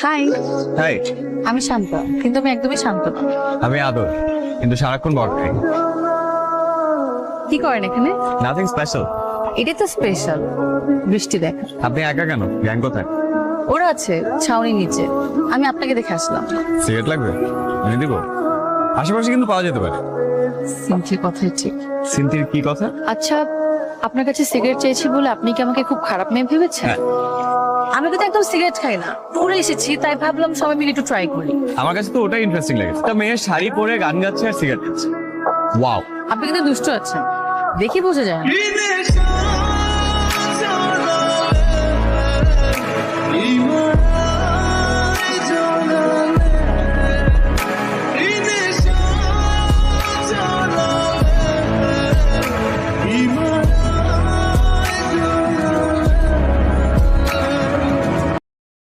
High, high, আমি শান্ত, কিন্তু আমি একদমই শান্ত না। আমি আদর, কিন্তু সারাক্ষণ বট খাই। কি করেন এখানে? Nothing special. এটাই তো স্পেশাল, বৃষ্টি দেখা। আপনি একা কেন? গ্যাং কোথায়? ওরা আছে ছাউনির নিচে, আমি আপনাকে দেখে আসলাম। সিগারেট লাগবে? এনে দিব। আশেপাশে কিন্তু পাওয়া যেতে পারে। সিনথির কথাই ঠিক। সিনথির কি কথা? আচ্ছা, আপনার কাছে সিগারেট চেয়েছি বলে আপনি কি আমাকে খুব খারাপ মেয়ে ভেবেছেন? হ্যাঁ। আমি কিন্তু একদম সিগারেট খাই না, ট্যুরে এসেছি তাই ভাবলাম সবাই মিলে একটু ট্রাই করি। আমার কাছে তো ওটাই ইন্টারেস্টিং লেগেছে। একটা মেয়ে শাড়ি পরে গান গাচ্ছে আর সিগারেট খাচ্ছে। ওয়াও। আপনি কিন্তু দুষ্ট আছেন, দেখি বোঝা যায় না।